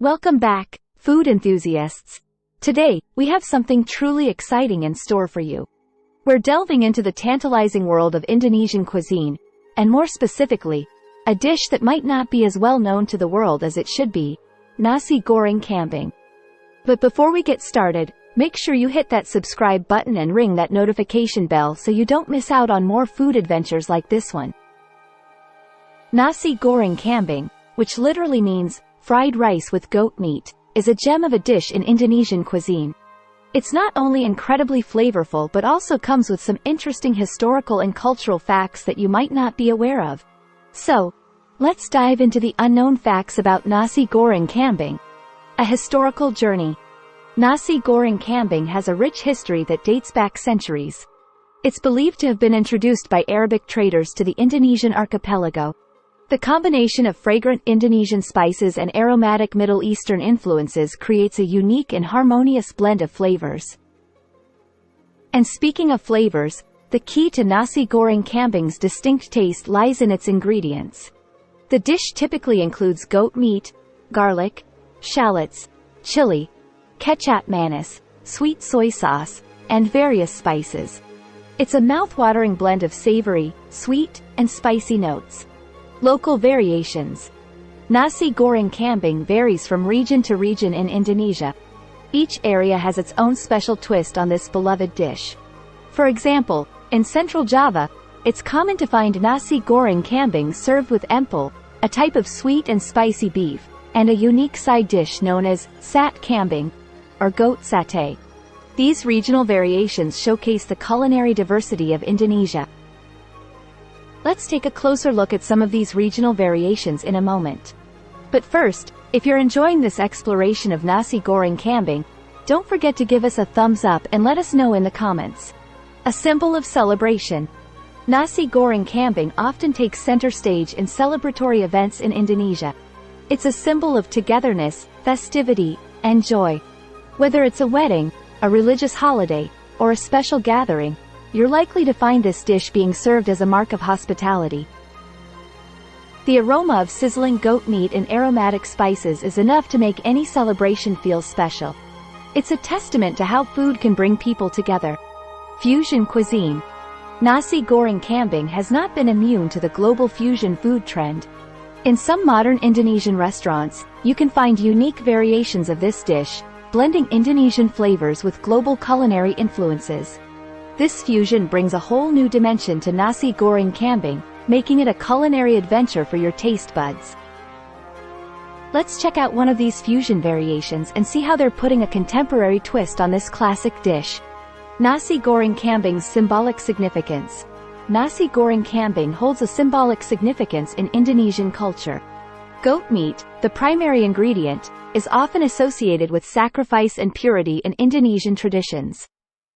Welcome back, food enthusiasts. Today, we have something truly exciting in store for you. We're delving into the tantalizing world of Indonesian cuisine, and more specifically, a dish that might not be as well known to the world as it should be, nasi goreng kambing. But before we get started, make sure you hit that subscribe button and ring that notification bell so you don't miss out on more food adventures like this one. Nasi goreng kambing, which literally means fried rice with goat meat, is a gem of a dish in Indonesian cuisine. It's not only incredibly flavorful but also comes with some interesting historical and cultural facts that you might not be aware of. So, let's dive into the unknown facts about nasi goreng kambing. A historical journey. Nasi goreng kambing has a rich history that dates back centuries. It's believed to have been introduced by Arabic traders to the Indonesian archipelago. The combination of fragrant Indonesian spices and aromatic Middle Eastern influences creates a unique and harmonious blend of flavors. And speaking of flavors, the key to nasi goreng kambing's distinct taste lies in its ingredients. The dish typically includes goat meat, garlic, shallots, chili, kecap manis, sweet soy sauce, and various spices. It's a mouth-watering blend of savory, sweet, and spicy notes. Local variations. Nasi goreng kambing varies from region to region in Indonesia. Each area has its own special twist on this beloved dish. For example, in Central Java, it's common to find nasi goreng kambing served with empal, a type of sweet and spicy beef, and a unique side dish known as sat kambing, or goat satay. These regional variations showcase the culinary diversity of Indonesia. Let's take a closer look at some of these regional variations in a moment. But first, if you're enjoying this exploration of nasi goreng kambing, don't forget to give us a thumbs up and let us know in the comments. A symbol of celebration. Nasi goreng kambing often takes center stage in celebratory events in Indonesia. It's a symbol of togetherness, festivity, and joy. Whether it's a wedding, a religious holiday, or a special gathering, you're likely to find this dish being served as a mark of hospitality. The aroma of sizzling goat meat and aromatic spices is enough to make any celebration feel special. It's a testament to how food can bring people together. Fusion cuisine. Nasi goreng kambing has not been immune to the global fusion food trend. In some modern Indonesian restaurants, you can find unique variations of this dish, blending Indonesian flavors with global culinary influences. This fusion brings a whole new dimension to nasi goreng kambing, making it a culinary adventure for your taste buds. Let's check out one of these fusion variations and see how they're putting a contemporary twist on this classic dish. Nasi goreng kambing's symbolic significance. Nasi goreng kambing holds a symbolic significance in Indonesian culture. Goat meat, the primary ingredient, is often associated with sacrifice and purity in Indonesian traditions.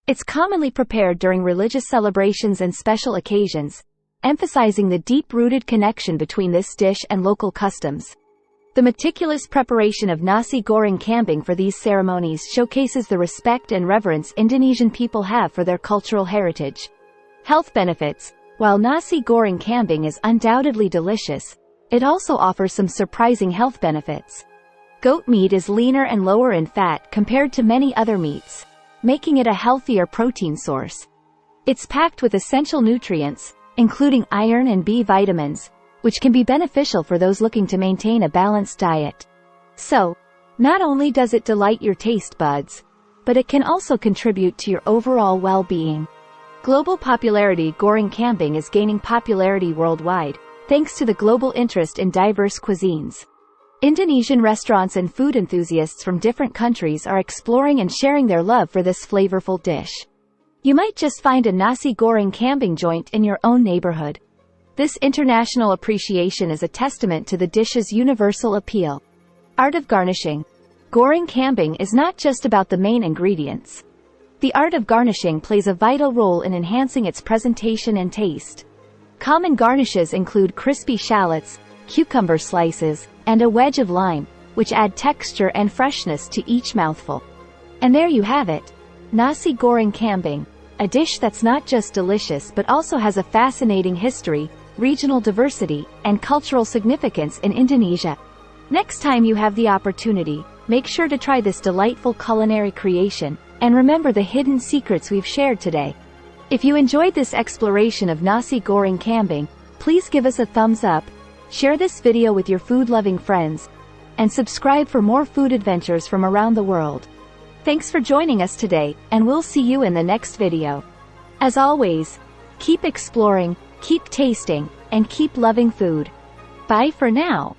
It's commonly prepared during religious celebrations and special occasions, emphasizing the deep-rooted connection between this dish and local customs. The meticulous preparation of nasi goreng kambing for these ceremonies showcases the respect and reverence Indonesian people have for their cultural heritage. Health benefits. While nasi goreng kambing is undoubtedly delicious, it also offers some surprising health benefits. Goat meat is leaner and lower in fat compared to many other meats, making it a healthier protein source. It's packed with essential nutrients, including iron and B vitamins, which can be beneficial for those looking to maintain a balanced diet. So, not only does it delight your taste buds, but it can also contribute to your overall well-being. Global popularity. Goreng kambing is gaining popularity worldwide, thanks to the global interest in diverse cuisines. Indonesian restaurants and food enthusiasts from different countries are exploring and sharing their love for this flavorful dish. You might just find a nasi goreng kambing joint in your own neighborhood. This international appreciation is a testament to the dish's universal appeal. Art of garnishing. Goreng kambing is not just about the main ingredients. The art of garnishing plays a vital role in enhancing its presentation and taste. Common garnishes include crispy shallots, cucumber slices, and a wedge of lime, which add texture and freshness to each mouthful. And there you have it, nasi goreng kambing, a dish that's not just delicious but also has a fascinating history, regional diversity, and cultural significance in Indonesia. Next time you have the opportunity, make sure to try this delightful culinary creation, and remember the hidden secrets we've shared today. If you enjoyed this exploration of nasi goreng kambing, please give us a thumbs up, share this video with your food-loving friends, and subscribe for more food adventures from around the world. Thanks for joining us today, and we'll see you in the next video. As always, keep exploring, keep tasting, and keep loving food. Bye for now.